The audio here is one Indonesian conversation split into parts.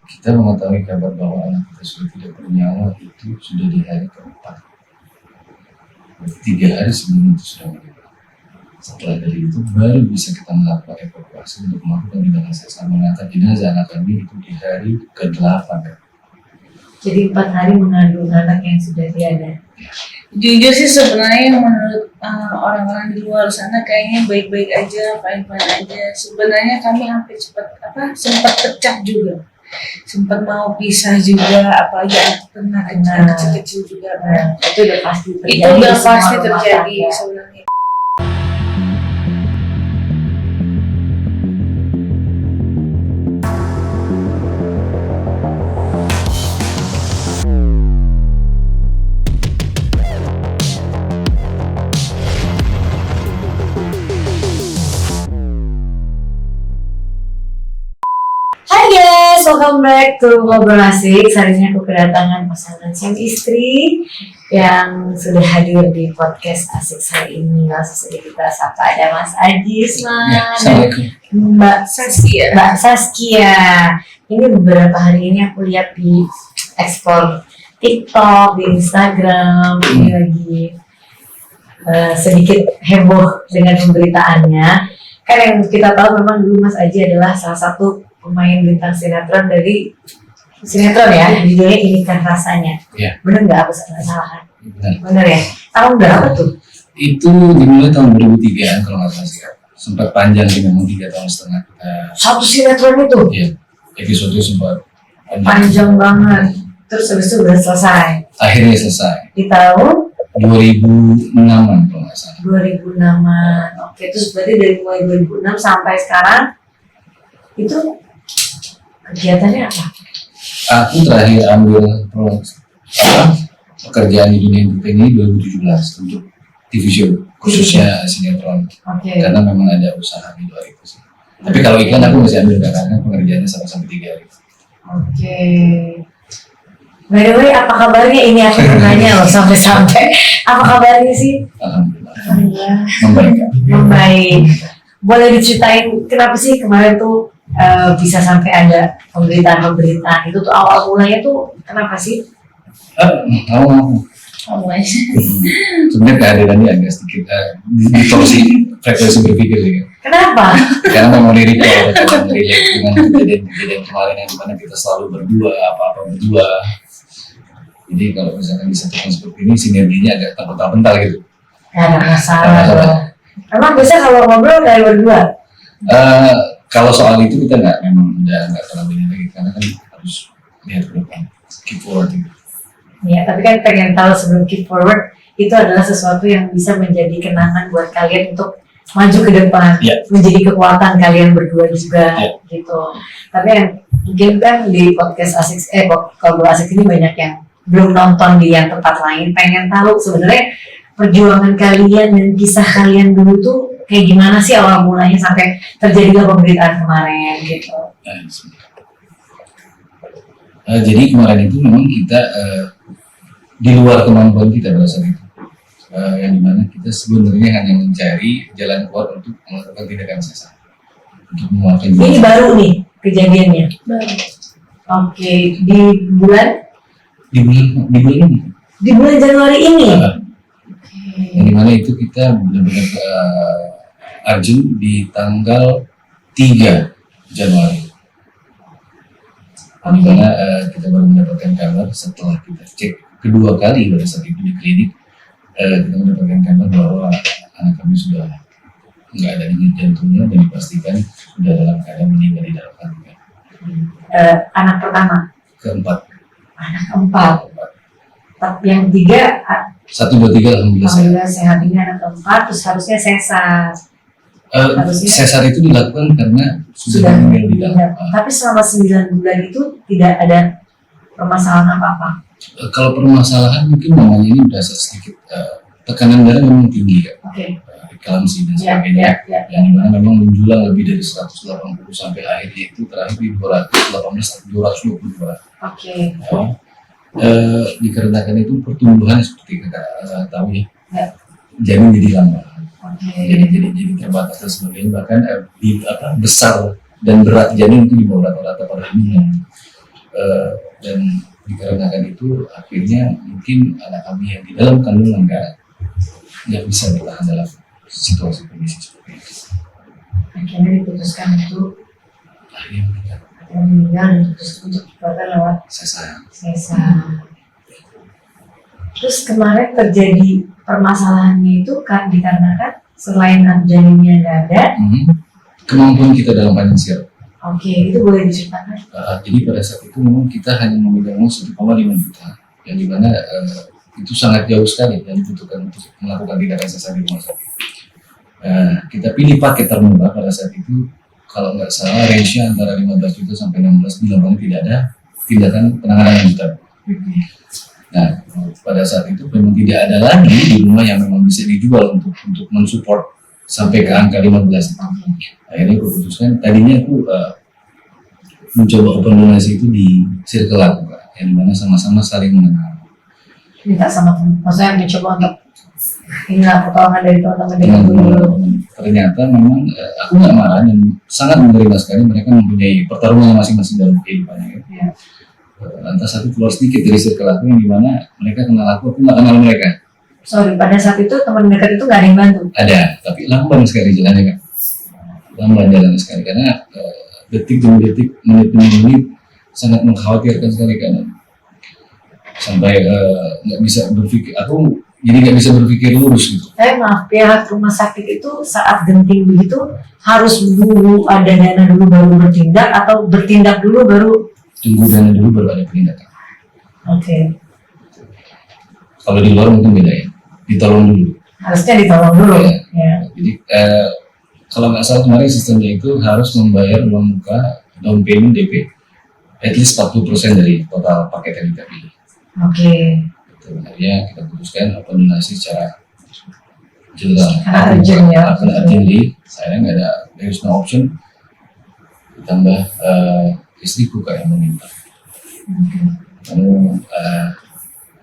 Kita mengetahui kabar bahwa anak kita sudah tidak bernyawa itu sudah di hari keempat. 3 hari sebelum itu sudah meninggal. Setelah dari itu baru bisa kita melakukan evakuasi untuk melakukan tindakan sesar mengangkat jenazah anak kami itu di hari ke-8. Jadi 4 hari mengandung anak yang sudah tiada. Jujur sih sebenarnya menurut orang-orang di luar sana kayaknya baik-baik aja, fine-fine aja. Sebenarnya kami hampir sempat pecah juga, sempat mau pisah juga, apalagi anak kecil-kecil juga. Itu udah pasti terjadi. Itu udah di semua pasti rumah terjadi tangga. sebenarnya. Hai guys, welcome back to Ngobrol Asik. Hari ini aku kedatangan pasangan suami istri yang sudah hadir di podcast Asik hari ini. Langsung saja kita sapa, ada Mas Ajis, Ya, dan Assalamualaikum. Mbak Saskia. Ini beberapa hari ini aku lihat di explore TikTok, di Instagram, ini lagi sedikit heboh dengan pemberitaannya. Kan yang kita tahu memang dulu Mas Aji adalah salah satu pemain bintang sinetron dari sinetron ya, judulnya Ini Kan Rasanya. Ya. Bener nggak aku salah kan? Benar. Bener ya? Tahun berapa tuh? Itu dimulai tahun 2003 kalau nggak salah sih. Sempat panjang sih memang 3,5 tahun Satu sinetron itu? ya, episode sempat Panjang banget. Terus habis itu udah selesai. akhirnya selesai Di tahun 2006-an kalau nggak salah. 2006-an. Oke, terus berarti dari mulai 2006 sampai sekarang itu kegiatannya apa? Aku terakhir ambil pekerjaan di dunia entertain ini 2017 untuk TV show khususnya sinetron, Oke. karena memang ada usaha di luar itu sih. Tapi kalau iklan aku masih ambil karena pengerjaannya 1-3 hari. Oke. By the way, apa kabarnya? Ini aku nanya loh sampai-sampai. Apa kabarnya sih? Alhamdulillah. Alhamdulillah. Membaik. Kak. Membaik. Boleh diceritain kenapa sih kemarin tuh bisa sampai ada pemberitaan-pemberitaan itu tuh awal mulanya tuh kenapa sih? Mau Kamu aja. sebenarnya kehadirannya agak sedikit distorsi frekuensi berpikir sih kan. Kenapa? Karena memang recall kalau relate dengan kejadian kemarin yang dimana kita selalu berdua, apa-apa berdua. Jadi kalau misalkan disatukan seperti ini, sinerginya agak tak gitu. Ya, nggak masalah dong. Emang biasa kalau ngobrol dari berdua? Kalau soal itu kita memang udah nggak terlalu ini lagi karena kan harus lihat ke depan, keep forward gitu. Ya, tapi kan pengen tahu sebelum keep forward itu adalah sesuatu yang bisa menjadi kenangan buat kalian untuk maju ke depan, Ya. menjadi kekuatan kalian berdua juga, Ya. gitu. Tapi yang mungkin kan di podcast Asik, kalau Asik ini banyak yang belum nonton di yang tempat lain, pengen tahu sebenarnya perjuangan kalian dan kisah kalian dulu tuh kayak gimana sih awal mulanya sampai terjadilah pemberitaan kemarin, gitu. Jadi kemarin itu memang kita di luar kemampuan kita pada saat itu, yang dimana kita sebenarnya hanya mencari jalan keluar untuk melakukan tindakan sesar untuk menguatkan Ini baru nih kejadiannya. Baru. Oke, di bulan di bulan ini. Di bulan Januari ini. Yang dimana itu kita benar-benar urgent di tanggal 3 Januari. Karena kita baru mendapatkan kabar setelah kita cek kedua kali pada saat itu di klinik, kita mendapatkan kabar bahwa anak kami sudah nggak ada denyut jantungnya dan dipastikan sudah dalam keadaan meninggal di dalam kandungan. Anak pertama, Keempat. anak keempat. Tapi yang ketiga, 1, 2, 3 alhamdulillah sehat. alhamdulillah sehat. Ini anak keempat, terus harusnya sesar. Harusnya Sesar itu dilakukan karena sudah meninggal di dalam. Tapi selama 9 bulan itu tidak ada permasalahan apa-apa. Kalau permasalahan mungkin namanya ini udah sedikit tekanan darah memang tinggi ya, Oke. eklamsi dan Ya, sebagainya, ya. yang dimana memang menjulang lebih dari 180 sampai akhirnya itu terakhir di 218 sampai 222. Oke. Dikarenakan itu pertumbuhan seperti kita tahu ya, Ya. janin jadi lambat, Oke. jadi terbatas dan sebagainya, bahkan besar dan berat janin itu di bawah rata-rata pada umumnya. dan dikarenakan itu akhirnya mungkin anak kami yang di dalam kandungan nggak bisa bertahan dalam situasi kondisi seperti itu. Akhirnya diputuskan untuk Akhirnya mereka meninggal dan diputuskan untuk dikeluarkan lewat sesayang. sesar. Terus kemarin terjadi permasalahannya itu kan dikarenakan selain janinnya nggak ada. Kemampuan kita dalam finansial. Oke, itu boleh diceritakan? Jadi pada saat itu memang kita hanya memegang uang 1,5 juta, yang dimana itu sangat jauh sekali yang dibutuhkan untuk melakukan tindakan sesar di rumah sakit. Kita pilih paket termurah pada saat itu, kalau nggak salah range-nya antara 15 juta sampai 16 bila mana tidak ada tindakan penanganan lanjutan. Nah, pada saat itu memang tidak ada lagi di rumah yang memang bisa dijual untuk mensupport sampai ke angka 15. Akhirnya aku putuskan, tadinya aku mencoba open donasi itu di circle aku, yang dimana sama-sama saling mengenal. Minta sama teman, maksudnya mencoba untuk inilah pertolongan dari teman-teman dari dulu. Ternyata memang aku nggak marah dan sangat menerima sekali, mereka mempunyai pertarungan masing-masing dalam kehidupannya. Ya. Lantas aku keluar sedikit dari circle aku, yang dimana mereka kenal aku nggak kenal mereka. Sorry, pada saat itu teman dekat itu nggak ada yang bantu. Ada, tapi lamban sekali jalannya kan. Lamban jalannya sekali karena detik demi detik, menit demi menit sangat mengkhawatirkan sekali kan. Sampai nggak bisa berpikir, aku jadi nggak bisa berpikir lurus gitu. Maaf, pihak rumah sakit itu saat genting begitu harus dulu ada dana dulu baru bertindak atau bertindak dulu baru? Tunggu dana dulu baru ada penindakan. Oke. Kalau di luar mungkin beda ya, ditolong dulu. Harusnya ditolong dulu. Ya. Jadi kalau nggak salah kemarin sistemnya itu harus membayar uang muka down payment DP at least 40% dari total paket yang kita pilih. Oke. Akhirnya kita putuskan open donasi secara jelas. Karena urgent ya. Karena urgently, saya nggak ada, there is no option. Ditambah istriku kayak meminta. Kamu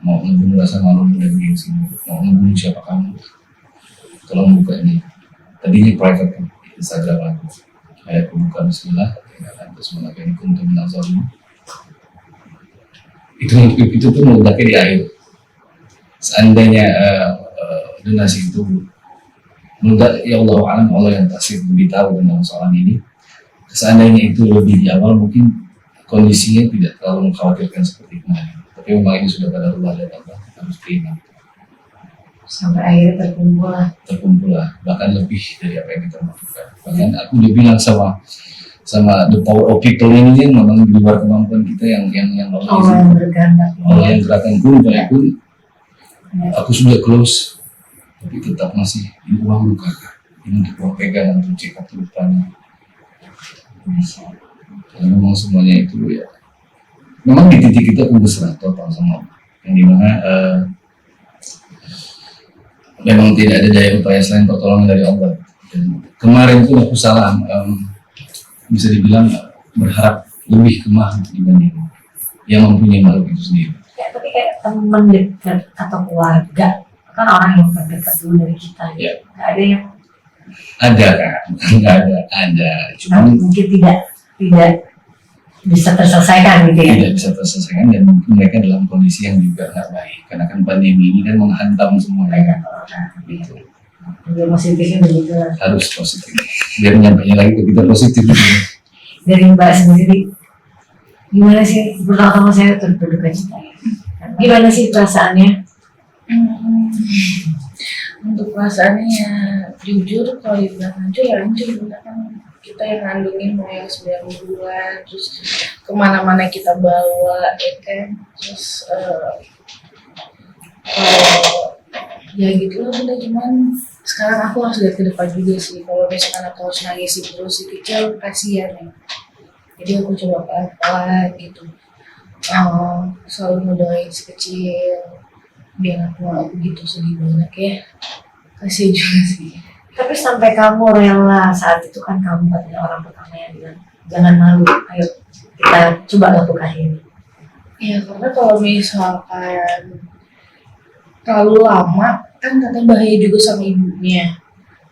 mau ngebunuh rasa malu dan gengsi, mau ngebunuh siapa kamu? Tolong buka ini. Tadinya private kan, Instagram aku. Kayak aku buka Bismillah, terus mengakhiri kuntum nazarmu. Itu pun meledaknya di akhir. Seandainya donasi itu meledak, ya Allah alam, Allah yang pasti lebih tahu tentang soalan ini. Seandainya itu lebih di awal, mungkin kondisinya tidak terlalu mengkhawatirkan seperti kemarin. Tapi memang ini sudah pada Allah dan Allah, kita harus terima. Sampai akhirnya Terkumpul lah, bahkan lebih dari apa yang kita lakukan. Bahkan aku udah bilang sama the power of people ini yang memang di luar kemampuan kita yang Allah yang berkehendak. Allah yang gerakan pun aku sudah close, tapi tetap masih ini uang luka, ini untuk uang pegangan untuk check up ke depannya. Karena memang semuanya itu ya, memang di titik kita aku berserah total sama Allah, yang dimana memang tidak ada daya upaya selain pertolongan dari Allah. Dan kemarin pun aku salah, bisa dibilang berharap lebih ke makhluk dibanding yang mempunyai makhluk itu sendiri. Ya, tapi kayak teman dekat atau keluarga kan orang yang terdekat dulu dari kita. Ya. Nggak ada yang Ada kan? Nggak ada. Cuma mungkin tidak bisa terselesaikan gitu ya. tidak bisa terselesaikan dan mungkin mereka dalam kondisi yang juga nggak baik karena kan pandemi ini kan menghantam semuanya. Banyak orang gitu. Dia positifnya begitu. Harus positif. Biar nyampainya lagi ke kita positif. Dari Mbak sendiri, gimana sih pertama saya berduka cita? Gimana sih perasaannya? Untuk perasaannya ya jujur kalau dibilang hancur ya hancur, kan kita yang ngandungin mau yang 9 bulan, terus kemana-mana kita bawa ya kan, terus ya gitu lah udah. Cuman sekarang aku harus lihat ke depan juga sih, kalau misalkan aku harus nangis terus si kecil kasihan ya, jadi aku coba pelan-pelan gitu, selalu ngedoain si kecil biar aku gitu sedih banget ya, kasihan juga sih. Tapi sampai kamu rela saat itu kan kamu adalah orang pertama yang bilang jangan malu, ayo kita coba lakukan ini. Ya karena kalau misalkan terlalu lama kan katanya bahaya juga sama ibunya.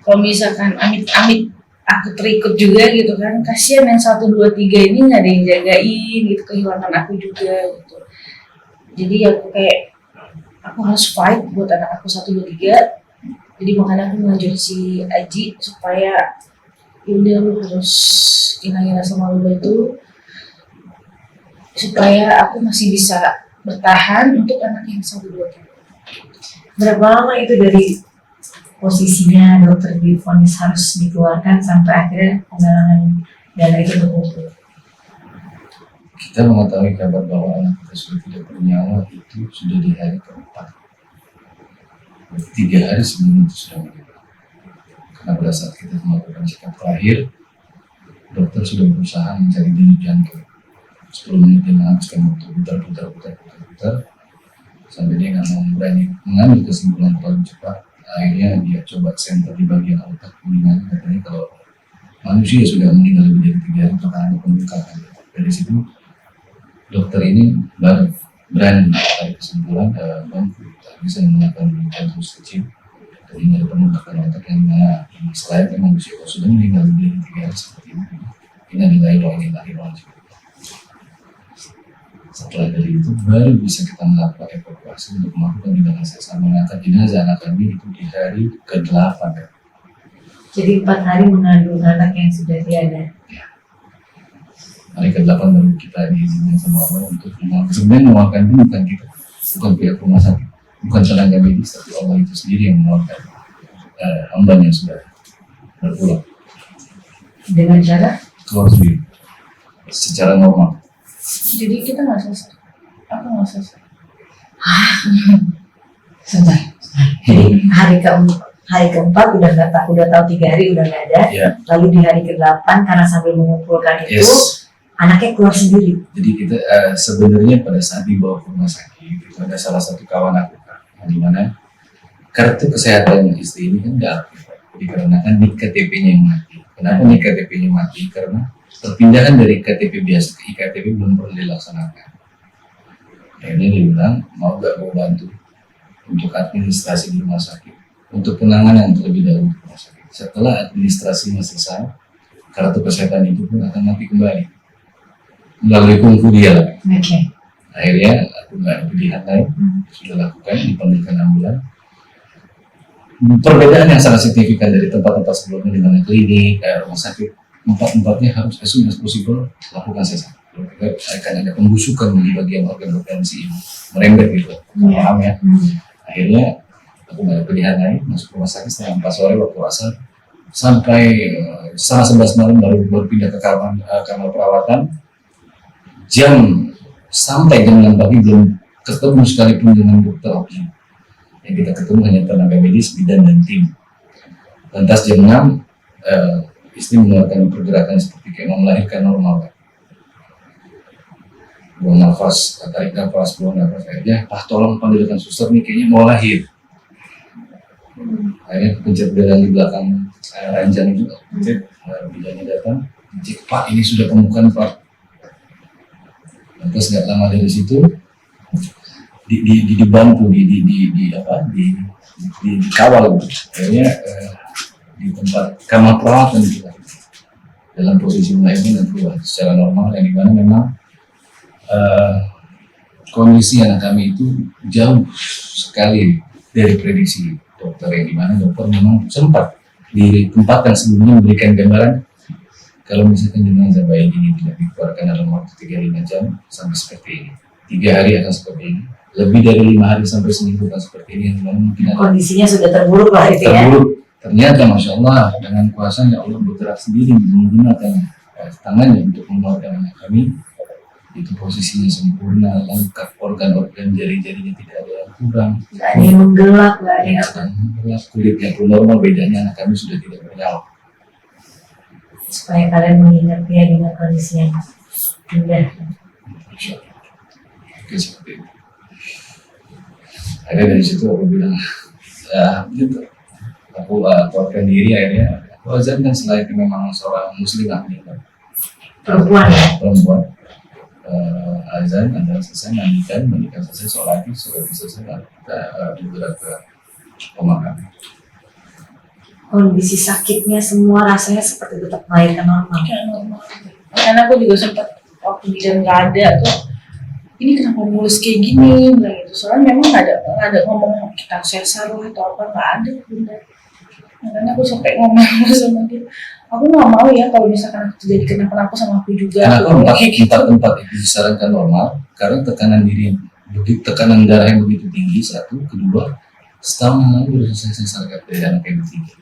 Kalau misalkan amit-amit aku terikut juga gitu kan, kasihan yang 1, 2, 3 ini nggak ada yang jagain gitu, kehilangan aku juga gitu. Jadi aku kayak aku harus fight buat anak aku 1, 2, 3. Jadi makanya aku ngajak si Aji supaya yaudah lu harus hilangin rasa malu itu supaya aku masih bisa bertahan untuk anak yang 1, 2, 3. Berapa lama itu dari posisinya dokter divonis harus dikeluarkan sampai akhirnya penggalangan dana itu terkumpul? Kita mengetahui kabar bahwa anak kita sudah tidak bernyawa itu sudah di hari keempat. 3 hari sebelum itu sudah meninggal. Karena pada saat kita melakukan check-up terakhir, dokter sudah berusaha mencari denyut jantung. 10 menit dia menghabiskan waktu putar, sampai dia nggak mau berani mengambil kesimpulan terlalu cepat. Akhirnya dia coba center di bagian otak, dimana katanya kalau manusia sudah meninggal lebih dari 3 hari itu akan ada pembengkakan. Dari situ dokter ini baru berani mencari kesimpulan dan bisa menggunakan jantung kecil dan ini ada pembengkakan otak yang mana selain manusia kalau sudah meninggal lebih dari 3 hari seperti ini adalah hilang juga. Setelah dari itu baru bisa kita melakukan evakuasi untuk melakukan tindakan sesar mengangkat jenazah anak kami itu di hari ke-8 kan. Jadi 4 hari mengandung anak yang sudah tiada. Hari ke-8 baru kita diizinkan sama Allah untuk melakukan. Sebenarnya mengeluarkan itu bukan kita, bukan pihak rumah sakit, bukan tenaga medis, tapi Allah itu sendiri yang mengeluarkan hamba yang sudah berpulang. Dengan cara Keluar sendiri secara normal. Jadi kita nggak selesai, aku nggak selesai. sebentar. Jadi hari keempat udah tahu 3 hari udah nggak ada. Ya. Lalu di hari ke-8 karena sambil mengumpulkan itu Yes. anaknya keluar sendiri. Jadi kita sebenarnya pada saat dibawa ke rumah sakit itu ada salah satu kawan aku di mana kartu kesehatan istri ini kan nggak aktif, dikarenakan nik KTP-nya yang mati. Kenapa nik KTP-nya mati? Karena perpindahan dari KTP biasa ke iktp belum pernah dilaksanakan. Akhirnya dia bilang mau gak mau bantu untuk administrasi di rumah sakit, untuk penanganan terlebih dahulu di rumah sakit. Setelah administrasinya selesai, kartu kesehatan itu pun akan mati kembali melalui kungfu dia lah. Oke. Akhirnya aku nggak ada pilihan lain, sudah lakukan, dipanggilkan ambulan. Perbedaan yang sangat signifikan dari tempat-tempat sebelumnya di mana klinik, rumah sakit, empat-empatnya harus as soon as possible lakukan sesar. Akan ada pembusukan di bagian organ-organ si ibu, merembet gitu, paham ya. Akhirnya aku nggak ada pilihan lain, masuk rumah sakit setengah 4 sore waktu asar, sampai setengah 11 malam baru pindah ke kamar perawatan. Sampai jam 6 pagi belum ketemu sekalipun dengan dokter opsi. Yang kita ketemu hanya tenaga medis, bidan dan tim. Lantas jam 6 istri mengeluarkan pergerakan seperti kayak mau melahirkan normal kan. Buang nafas, tarik nafas, buang nafas. Akhirnya, tolong panggilkan suster nih kayaknya mau lahir. Akhirnya kepencet belan di belakang ranjang itu, bidannya datang, cek Pak ini sudah pemukan Pak. Terus nggak lama dari situ dibantu dikawal gitu. Akhirnya di tempat kamar perawatan gitu dalam posisi melahirkan dan keluar secara normal yang dimana memang kondisi anak kami itu jauh sekali dari prediksi dokter yang dimana dokter memang sempat di tempat yang sebelumnya memberikan gambaran kalau misalkan jenazah bayi ini tidak dikeluarkan dalam waktu 3-5 jam sampai seperti ini, 3 hari akan seperti ini, lebih dari 5 hari sampai seminggu akan seperti ini, yang mungkin kondisinya sudah terburuk lah itu ya. Terburuk. Ternyata Masya Allah dengan kuasanya Allah bergerak sendiri menggunakan tangannya untuk mengeluarkan anak kami. Itu posisinya sempurna, lengkap, organ-organ jari-jarinya tidak ada yang kurang, Nggak ada yang menggelap, nggak ada yang gelap, kulitnya pun normal, bedanya anak kami sudah tidak bernyawa. supaya kalian mengingat dia dengan kondisi yang indah. Masya Allah. Oke, seperti itu. Akhirnya dari situ aku bilang, ya gitu. Aku kuatkan diri, akhirnya aku azankan selayaknya memang seorang muslimah meninggal. Perempuan ya. Perempuan. Azan adalah selesai mandikan selesai sholat selesai kita bergerak ke pemakaman. kondisi sakitnya semua rasanya seperti tetap melahirkan normal. Kayak normal. Karena aku juga sempat waktu bidan nggak ada tuh, ini kenapa mulus kayak gini, bilang gitu. Soalnya memang nggak ada ngomong kita sesar lah atau apa, nggak ada bunda. Makanya aku sampai ngomong sama dia, aku nggak mau ya kalau misalkan terjadi kenapa-napa sama aku juga. Kenapa empat itu disarankan normal? Karena tekanan tekanan darah yang begitu tinggi, satu, kedua, setahun yang lalu baru selesai sesar dari anak yang ketiga.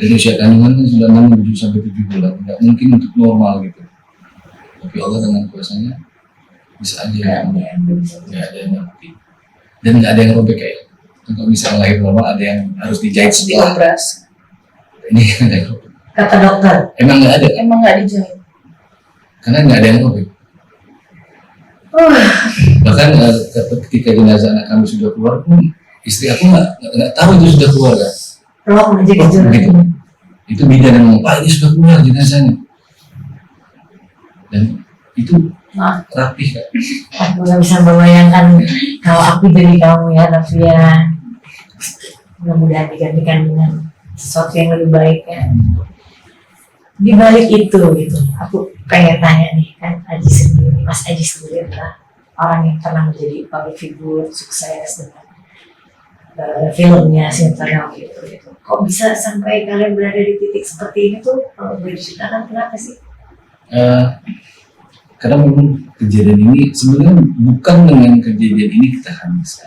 Dan usia kandungan kan sudah 6 sampai 7 bulan, nggak mungkin untuk normal gitu. Tapi Allah dengan kuasanya bisa aja nggak ada yang mati dan nggak ada yang robek kayak. Kalau misalnya lahir normal ada yang harus dijahit setelah. Dioperasi. Ini kan ada yang robek. Kata dokter. Emang nggak ada, Emang nggak dijahit. karena nggak ada yang robek. Bahkan ketika jenazah anak kami sudah keluar pun istri aku nggak tahu itu sudah keluar kan. Roh menjadi Begitu. Itu bidan yang ngomong, Pak ini sudah keluar jenazahnya. Dan itu rapih kan. Aku nggak bisa membayangkan kalau aku jadi kamu ya, tapi ya mudah-mudahan digantikan dengan sesuatu yang lebih baik ya. Di balik itu gitu, aku pengen tanya nih kan, Mas Aji sendiri adalah orang yang pernah menjadi public figure sukses dengan filmnya sinetron gitu. Kok bisa sampai kalian berada di titik seperti ini tuh? Kalau boleh diceritakan kenapa sih? Karena memang kejadian ini sebenarnya bukan dengan kejadian ini kita habis.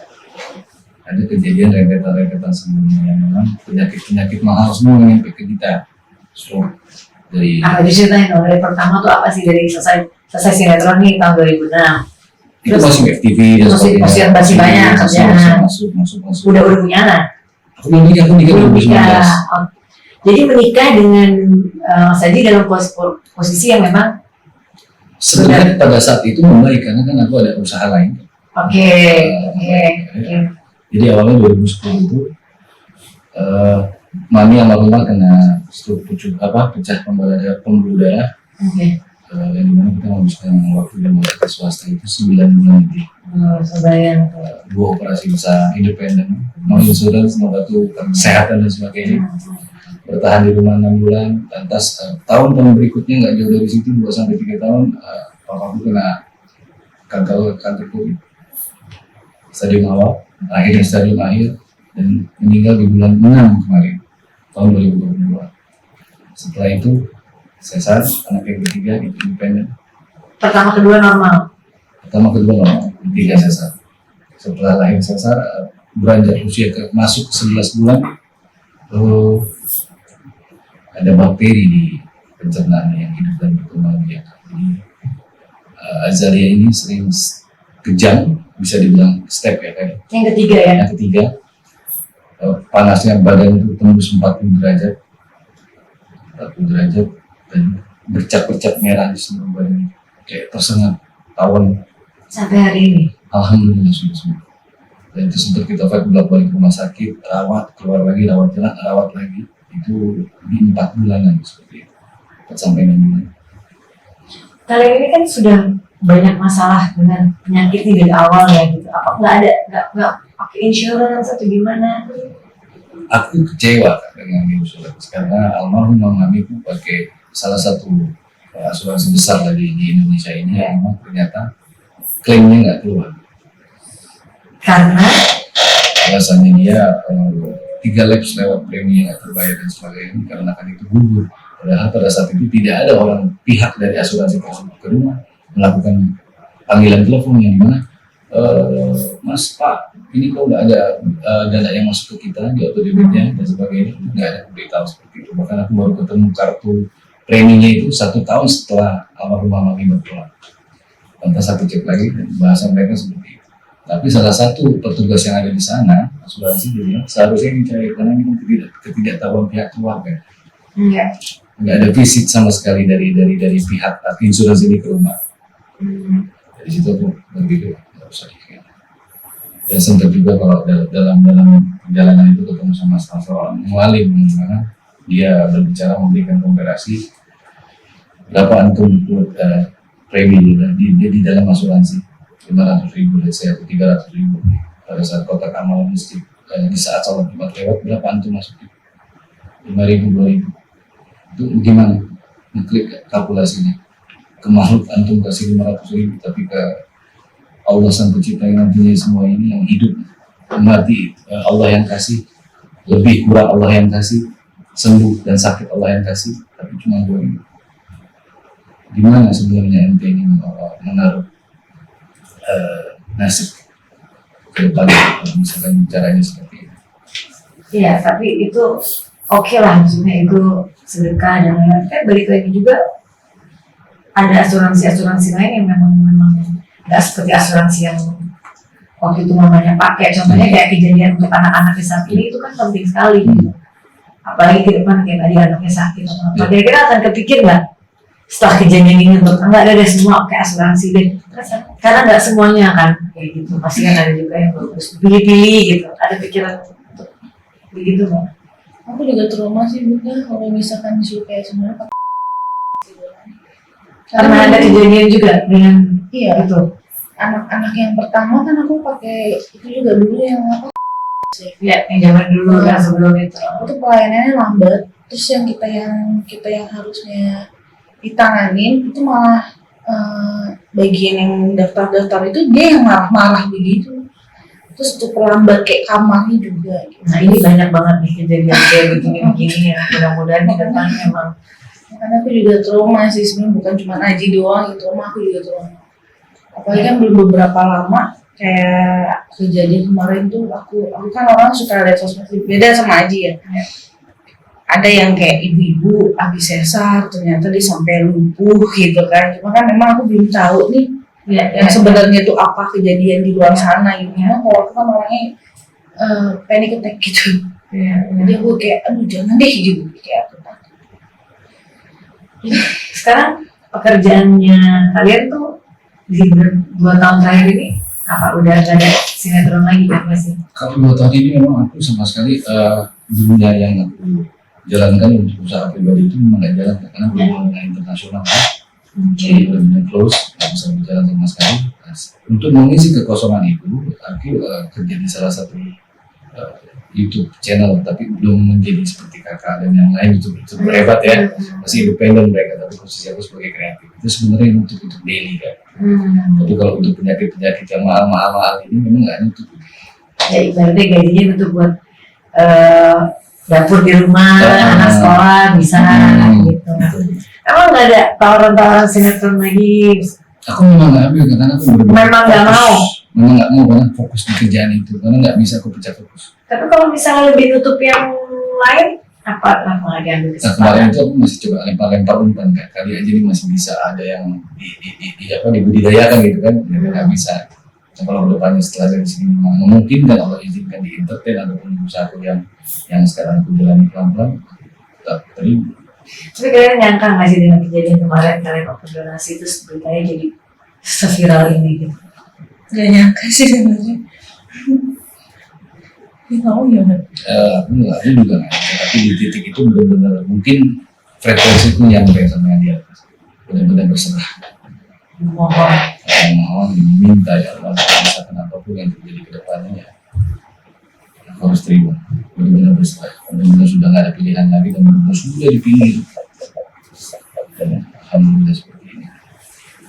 Ada kejadian rentetan sebelumnya yang memang penyakit mahal semua yang sampai ke kita. So, dari Apa diceritain dong, dari pertama tuh apa sih, dari selesai sinetron nih tahun 2006 itu masih FTV dan sebagainya. masih banyak kerjaan. Masuk. Udah punya anak. Aku nikah Belum 2019. nikah. Oh. Jadi menikah dengan Mas Aji dalam posisi yang memang Sebenarnya pada saat itu membaik karena kan aku ada usaha lain. oke. Jadi awalnya 2010 itu mami almarhumah kena stroke pecah pembuluh darah. Oke. Yang dimana kita menghabiskan waktu dan waktu swasta itu 9 bulan lebih. Sebayang. 2 operasi besar independen, no insurance, no batu kesehatan dan sebagainya. Bertahan di rumah 6 bulan, lantas tahun berikutnya nggak jauh dari situ 2 sampai 3 tahun, papaku kena kanker kulit stadium awal, akhirnya stadium akhir dan meninggal di bulan 6 kemarin tahun 2022. Setelah itu sesar, anak yang ketiga itu independen. Pertama kedua normal. Normal, ketiga sesar. Setelah lahir sesar, beranjak usia masuk 11 bulan, ada bakteri di pencernaan yang hidup dan berkembang biak. Jadi Azalia ini sering kejang, bisa dibilang step ya kan. Yang ketiga ya. Yang ketiga, panasnya badan itu tembus 40 derajat dan bercak-bercak merah di seluruh badan, kayak tersengat tawon. Sampai hari ini. Alhamdulillah sudah sembuh. Dan itu sempat kita bolak-balik rumah sakit, rawat, keluar lagi, rawat lagi. Itu di 4 bulanan seperti itu, 4 sampai 6 bulan. Kalian ini kan sudah banyak masalah dengan penyakit ini dari awal ya gitu. Apa nggak pakai insurance atau gimana? Aku kecewa dengan insurance karena almarhum mami itu pakai salah satu asuransi besar di Indonesia ini yang memang ternyata klaimnya nggak keluar. Karena Alasannya dia 3 laps lewat premi yang nggak terbayar dan sebagainya karena kan itu gugur. Padahal pada saat itu tidak ada orang pihak dari asuransi tersebut ke rumah melakukan panggilan telepon yang dimana Mas Pak ini kok nggak ada dana yang masuk ke kita di auto debitnya dan sebagainya, nggak ada beritahu seperti itu. Bahkan aku baru ketemu kartu preminya itu 1 tahun setelah almarhumah mami berpulang. Lantas aku cek lagi dan bahasa mereka seperti itu. Tapi salah satu petugas yang ada di sana, asuransi dia bilang seharusnya dicari karena ini ketidaktahuan pihak keluarga. Nggak ada visit sama sekali dari pihak insuransi ini ke rumah. Dari situ aku begitu nggak usah dikira. Dan sempat juga kalau dalam perjalanan itu ketemu sama seorang mualim dimana dia berbicara memberikan komparasi berapa antum ikut premi dia di dalam asuransi 500.000, saya 300.000 pada saat kotak amal masjid di saat sholat Jumat lewat berapa antum masuk 5.000 2.000 itu gimana ngeklik kalkulasinya ke makhluk antum kasih 500.000 tapi ke Allah sang pencipta yang mempunyai semua ini yang hidup mati Allah yang kasih, lebih kurang Allah yang kasih, sembuh dan sakit Allah yang kasih, tapi cuma 2.000. Gimana sebenarnya ente ini menaruh nasib ke depan kalau misalkan caranya seperti itu? Iya, tapi itu oke lah, maksudnya itu sedekah dan lain-lain. Kan balik lagi juga ada asuransi lain yang memang nggak seperti asuransi yang waktu itu mamanya pakai. Contohnya kayak kejadian untuk anak-anak yang saat ini itu kan penting sekali. Apalagi ke depan kayak tadi anaknya sakit atau apa. Kira-kira akan kepikir nggak setelah kejadian ini untuk nggak ada semua kayak asuransi deh, karena nggak semuanya kan kayak gitu, pasti kan ada juga yang bagus pilih-pilih gitu, ada pikiran untuk begitu nggak? Aku juga trauma sih Bunda kalau misalkan disuruh kayak sebenarnya Karena ada kejadian juga dengan iya itu. anak-anak yang pertama kan aku pakai itu juga dulu yang apa Ya, yang zaman dulu kan sebelum itu. itu pelayanannya lambat, terus yang kita yang harusnya ditanganin itu malah bagian yang daftar itu dia yang marah-marah begitu, terus untuk perlambat kayak kamarnya juga gitu. Nah ini banyak banget nih kejadian kayak begini-begini ya, mudah-mudahan ke depan memang. Karena aku juga trauma sih sebenarnya, bukan cuma Aji doang gitu, aku juga trauma. Apalagi kan belum beberapa lama kayak kejadian kemarin tuh aku kan orang suka lihat sosmed, beda sama Aji ya. Ada yang kayak ibu-ibu habis sesar ternyata dia sampai lumpuh gitu kan. Cuma kan memang aku belum tahu nih yang sebenarnya itu apa kejadian di luar sana gitu. Karena kalau aku kan orangnya panic attack gitu. Jadi aku kayak aduh jangan deh gitu kayak aku takut. Sekarang pekerjaannya kalian tuh di 2 tahun terakhir ini apa udah gak ada sinetron lagi kan masih? Kalau 2 tahun ini memang aku sama sekali dunia yang aku jalankan untuk usaha pribadi itu memang nggak jalan karena belum mengenai internasional kan. Jadi benar-benar close, nggak bisa berjalan sama sekali. Untuk mengisi kekosongan itu, aku kerja di salah satu YouTube channel, tapi belum menjadi seperti kakak dan yang lain itu hebat ya, masih independen mereka, tapi posisi aku sebagai kreatif itu sebenarnya untuk daily kan. Tapi kalau untuk penyakit yang mahal-mahal ini memang nggak nutup. Ya ibaratnya gajinya untuk buat dapur di rumah, anak sekolah bisa gitu. Emang nggak ada tawaran-tawaran sinetron lagi? Aku memang nggak ambil karena aku Memang nggak mau. Memang nggak mau karena fokus di kerjaan itu, karena nggak bisa aku pecah fokus. Tapi kalau misalnya lebih nutup yang lain, apa nggak diambil Nah, kesempatan? kemarin itu aku masih coba lempar umpan kan, kali aja ini masih bisa ada yang dibudidayakan gitu kan, nggak bisa. Nah, kalau kedepannya setelah dari sini memang memungkinkan Allah izinkan di entertain ataupun usaha aku yang sekarang aku jalani pelan-pelan, tak terima. Tapi kalian nyangka nggak sih dengan kejadian kemarin kalian open donasi terus beritanya jadi seviral ini gitu? Gak nyangka sih sebenarnya. Tahu ya kan? Aku juga nggak, tapi di titik itu benar-benar mungkin frekuensiku yang sama yang di atas, benar-benar berserah. Mohon minta ya Allah, misalkan apapun yang terjadi ke depannya ya aku harus terima, benar-benar berserah, benar-benar sudah nggak ada pilihan lagi dan benar-benar sudah dipilih dan alhamdulillah seperti ini.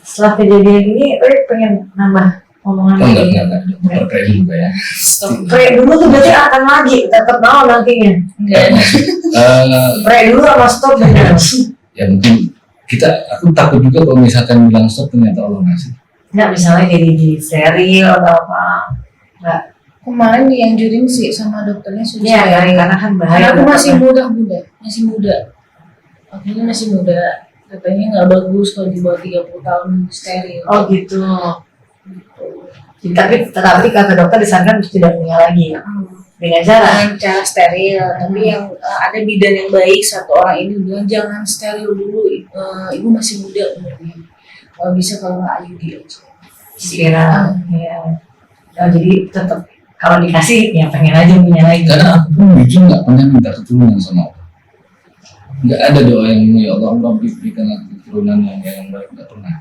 Setelah kejadian ini, pengen nambah omongan lagi? Enggak, berpray dulu ya. Pray dulu tuh berarti akan lagi, tetap mau nantinya. Pray dulu sama stop bener. Ya mungkin aku takut juga kalau misalkan bilang stop ternyata Allah ngasih. Nggak, misalnya jadi di steril atau apa? Nggak. Kemarin dianjurin sih sama dokternya sudah Iya, karena kan bahaya. Karena aku masih muda. Aku ini masih muda. Katanya nggak bagus kalau di bawah 30 tahun steril. Oh gitu. Tetapi kata dokter disarankan untuk tidak punya lagi ya. Dengan cara steril. Tapi yang ada bidan yang baik, satu orang ini bilang jangan steril dulu. Ibu masih muda umurnya. Kalau bisa kalau nggak IUD aja. spiral. Ya. Oh, jadi tetap kalau dikasih ya pengen aja punya lagi. Karena aku pun jujur nggak pernah minta keturunan sama Allah. Nggak ada doa yang ya Allah berikan aku keturunan yang baik, nggak pernah.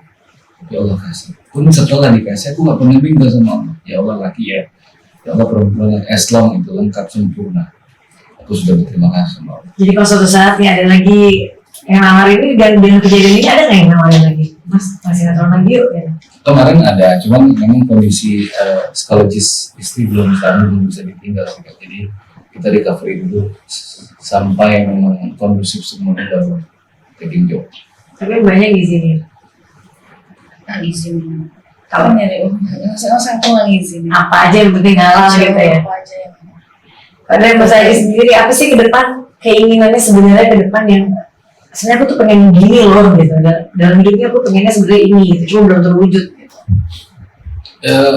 Tapi Allah kasih. Pun setelah dikasih aku nggak pernah minta sama Allah. Ya Allah laki ya Allah perempuan yang Islam itu lengkap sempurna. aku sudah berterima kasih sama Allah. Jadi kalau suatu saat nih ada lagi yang nawarin ini dan dengan kejadian ini ada nggak yang nawarin lagi? Mas masih sinetron lagi yuk ya. Kemarin ada, cuman memang kondisi psikologis istri belum stabil, belum bisa ditinggal sih, Kak. Jadi kita recovery dulu sampai memang kondusif semuanya baru taking job. Tapi banyak di sini. Nggak izin. Kalau nyari uang, masa aku nggak izin. Apa aja yang penting halal gitu ya. Apa aja yang Padahal Mas Adi sendiri apa sih ke depan keinginannya sebenarnya ke depan yang sebenarnya aku tuh pengen gini loh gitu. Dalam hidupnya aku pengennya sebenarnya ini gitu, cuma belum terwujud gitu.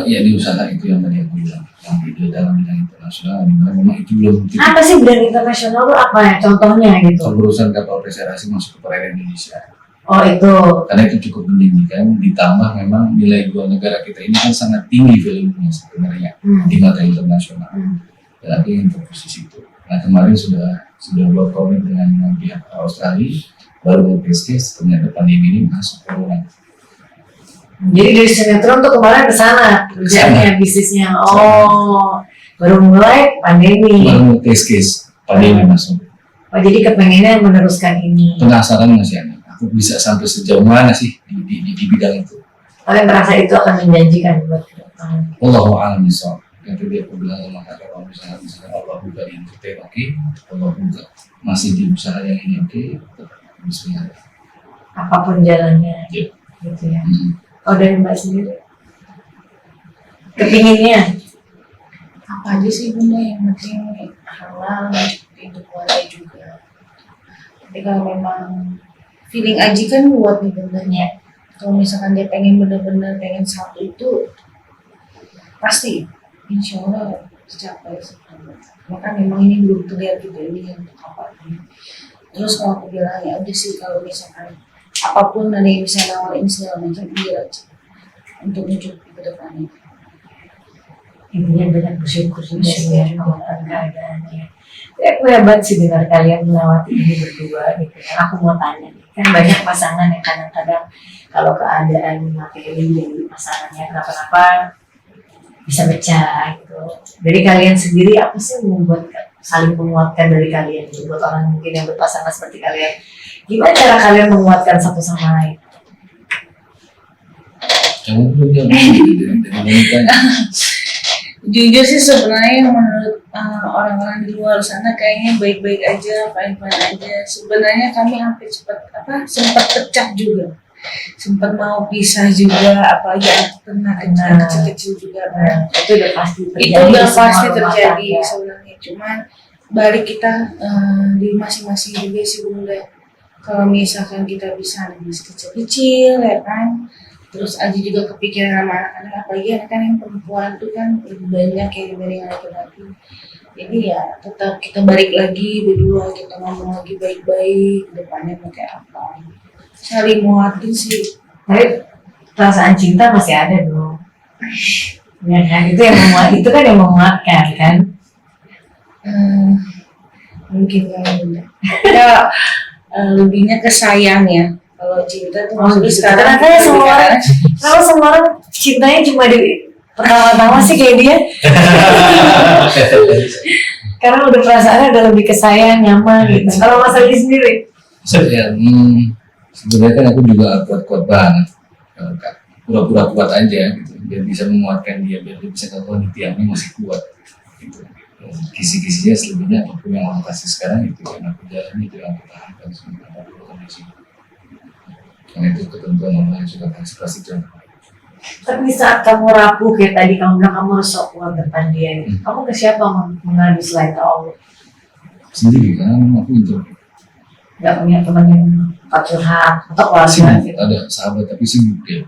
Ya di usaha itu yang tadi aku bilang, yang di dalam bidang internasional, dimana memang itu belum Apa sih brand internasional tuh apa ya contohnya gitu? pengurusan kapal pesiar asing masuk ke perairan Indonesia. Oh itu. Karena itu cukup menjanjikan, ditambah memang nilai jual negara kita ini kan sangat tinggi value-nya sebenarnya di mata internasional. Dan aku ingin fokus di situ. Nah kemarin sudah berkomitmen dengan pihak Australia, baru tes case, ternyata pandemi ini masuk ke orang. Jadi dari sinetron tuh kemarin ke sana kerjanya bisnisnya. Oh baru mulai pandemi. Baru tes case, pandemi masuk. Oh jadi kepengennya meneruskan ini. Penasaran masih ada. Aku bisa sampai sejauh mana sih di bidang itu. Tapi merasa itu akan menjanjikan buat ke depan. Allahu a'lam bishawab. Yang tadi aku bilang sama kakak, kalau misalnya Allah buka di entertain, oke. Allah buka masih di usaha yang ini, oke. Bismillah. Apapun jalannya, Ya. gitu ya. Oh dari Mbak sendiri, kepinginnya apa aja sih bunda, yang penting halal, itu keluarga juga. Tapi kalau memang feeling Aji kan kuat nih bundanya. Kalau misalkan dia pengen bener-bener pengen satu itu pasti insya Allah tercapai. Maka memang ini belum terlihat gitu ini yang apa ini. Terus kalau aku bilang ya udah sih, kalau misalkan apapun ada yang bisa nawarin segala macam, iya aja untuk mencukupi ke depannya. intinya banyak bersyukur juga sih ya melakukan keadaannya. Aku hebat sih dengar kalian melewati ini berdua gitu. Aku mau tanya nih, kan banyak pasangan yang kadang-kadang kalau keadaan materi dari pasangannya kenapa-napa bisa pecah gitu. Dari kalian sendiri apa sih yang membuat saling menguatkan dari kalian gitu, buat orang mungkin yang berpasangan seperti kalian? Gimana cara kalian menguatkan satu sama lain? Kamu belum jawab dari wanitanya. Jujur sih sebenarnya menurut orang-orang di luar sana kayaknya baik-baik aja, fine-fine aja. Sebenarnya kami hampir sempat pecah juga, sempat mau pisah juga, apalagi anak pernah kecil-kecil juga kan. Itu udah pasti terjadi. Itu udah di semua pasti rumah terjadi tangga. sebenarnya. Cuman balik kita di masing-masing juga sih bunda. Kalau misalkan kita bisa masih kecil-kecil ya kan. Terus Aji juga kepikiran sama anak-anak, apalagi anak-anak yang perempuan tuh kan lebih banyak kayak dibanding yang laki-laki. Jadi ya tetap kita balik lagi berdua, kita ngomong lagi baik-baik, depannya mau kayak apa. Saling menguatin sih. Tapi perasaan cinta masih ada dong. Ya kan, itu yang itu kan yang menguatkan kan. Mungkin kalau bunda. Ya lebihnya ke sayang ya. Kalau cinta tuh maksudnya sekarang Ternyata semua orang, kalau semua orang cintanya cuma di pertama-tama sih kayak dia. Karena udah perasaannya udah lebih ke sayang, nyaman gitu. Kalau Mas Aldi sendiri? Sebenarnya kan aku juga kuat-kuat banget. Pura-pura kuat aja gitu, biar bisa menguatkan dia, biar dia bisa tahu di tiangnya masih kuat gitu. Kisi-kisinya selebihnya apapun yang aku kasih sekarang itu yang aku jalani, itu yang aku tahankan sementara aku kondisi. Karena itu ketentuan Allah yang sudah kasih pasti itu. Tapi saat kamu rapuh kayak tadi kamu bilang kamu harus sok kuat depan dia, kamu ke siapa mengadu selain ke Allah? Sendiri karena memang aku itu Gak punya teman yang curhat atau keluarga sibuk, gitu? ada sahabat tapi sibuk ya.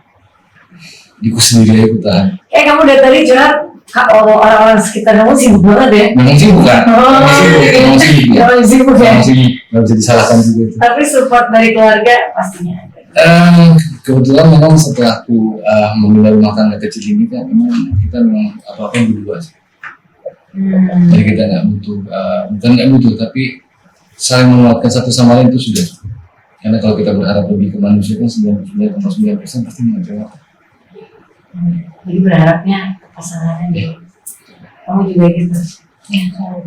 Diku sendiri aja aku tahan. Kamu dari tadi curhat, orang-orang sekitar kamu sibuk banget ya? Memang sibuk kan? Memang sibuk ya. Memang sibuk ya? Memang sibuk, nggak bisa disalahkan juga itu. Tapi support dari keluarga pastinya ada. Kebetulan memang setelah aku memulai rumah tangga kecil ini kan memang apa-apa berdua sih. Jadi kita nggak butuh, bukan nggak butuh tapi saling menguatkan satu sama lain itu sudah cukup. Karena kalau kita berharap lebih ke manusia kan 99,9% pasti mengecewakan. Jadi berharapnya pasangannya deh. Kamu juga gitu. Ya kalau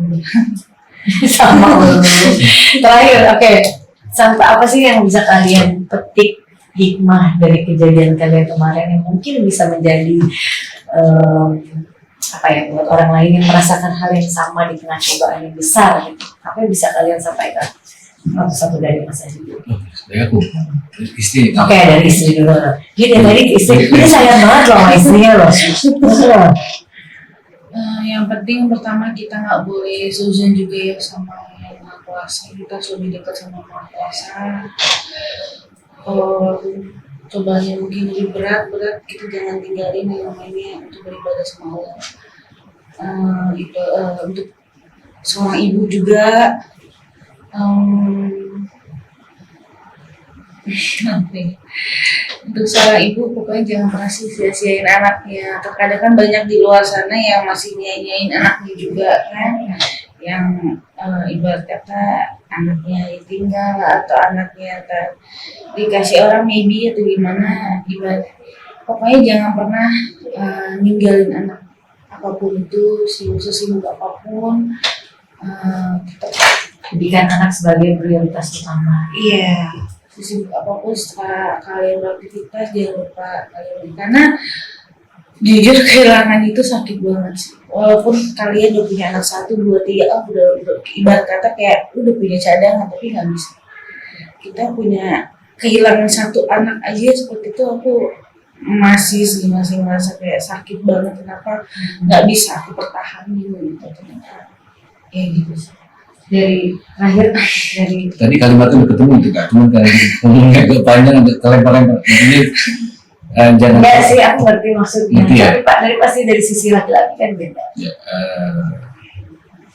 Sama dulu. Terakhir, oke. Sampai apa sih yang bisa kalian petik hikmah dari kejadian kalian kemarin yang mungkin bisa menjadi apa ya buat orang lain yang merasakan hal yang sama di tengah cobaan yang besar gitu. Apa yang bisa kalian sampaikan? Satu dari Mas Adi dulu. Dari aku, istri. Oke, dari istri dulu. Jadi tadi istri, ini sayang banget loh sama istrinya loh. Betul. Yang penting pertama kita nggak boleh suzon juga ya sama yang maha kuasa. Kita harus lebih dekat sama maha kuasa. Cobaan yang mungkin lebih berat kita jangan tinggalin yang namanya untuk beribadah sama Allah. Untuk seorang ibu juga untuk seorang ibu pokoknya jangan pernah sia-siain anaknya. Terkadang kan banyak di luar sana yang masih nyanyain anaknya juga kan, yang ibarat kata anaknya ditinggal atau anaknya dikasih orang maybe atau gimana, ibarat pokoknya jangan pernah ninggalin anak apapun itu, sesibuk apapun, tetap Jadikan anak sebagai prioritas utama. iya, sesibuk apapun setelah kalian beraktivitas jangan lupa kalian, karena jujur kehilangan itu sakit banget sih. Walaupun kalian udah punya anak 1, 2, 3, udah ibarat kata kayak udah punya cadangan, tapi nggak bisa. Kita punya kehilangan 1 anak aja seperti itu, aku masih merasa kayak sakit banget. Kenapa nggak bisa aku pertahanin gitu ternyata ya gitu sih. Dari terakhir dari Tadi kalimatnya udah ketemu itu kak, cuma kayak ngomongnya agak panjang, agak kelempar-lempar. Jadi jangan. enggak sih aku ngerti maksudnya. Gitu ya? Tapi Pak dari pasti dari sisi laki-laki kan beda. Ya,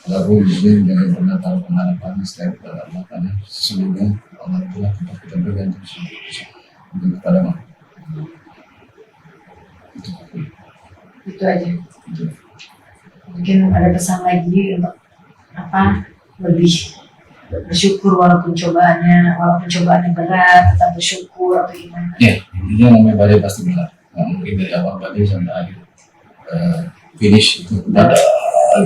lalu jadi jangan pernah tahu pengharapan setiap pada Allah, karena sesungguhnya Allah itulah tempat kita bergantung untuk kepada Allah. Itu aja. Mungkin ada pesan lagi untuk apa? Lebih bersyukur walaupun cobaannya berat, tetap bersyukur atau gimana? Ya, intinya namanya badai pasti benar. Nggak mungkin dari awal badai sampai akhir finish itu badai.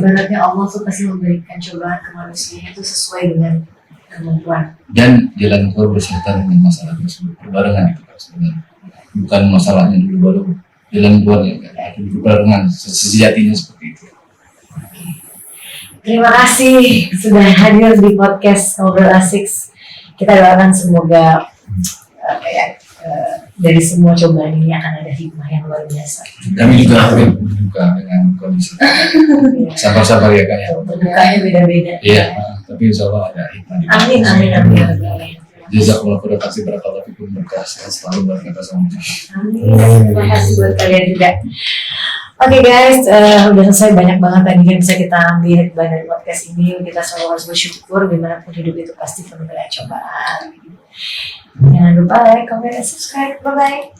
Ibaratnya Allah tuh pasti memberikan cobaan ke manusia itu sesuai dengan kemampuan. Dan jalan keluar berserta dengan masalah tersebut berbarengan itu kan sebenarnya. Bukan masalahnya dulu baru jalan keluarnya kan, itu berbarengan sejatinya seperti itu. Terima kasih sudah hadir di podcast Ngobrol Asik. Kita doakan semoga dari semua cobaan ini akan ada hikmah yang luar biasa. Kami juga berduka dengan kondisi. Sabar-sabar ya kak ya. Berdukanya beda-beda. Iya, tapi insya Allah ada hikmah. Amin. Jazakumullah khairan, kasih barakallahu fikum, berkah sehat selalu buat kita semua. Amin. Terima kasih buat kalian juga. Oke guys, udah selesai, banyak banget tadi yang bisa kita ambil hikmah dari podcast ini. Kita selalu harus bersyukur, dimanapun hidup itu pasti penuh dengan cobaan. Jangan lupa like, comment, dan subscribe. Bye-bye.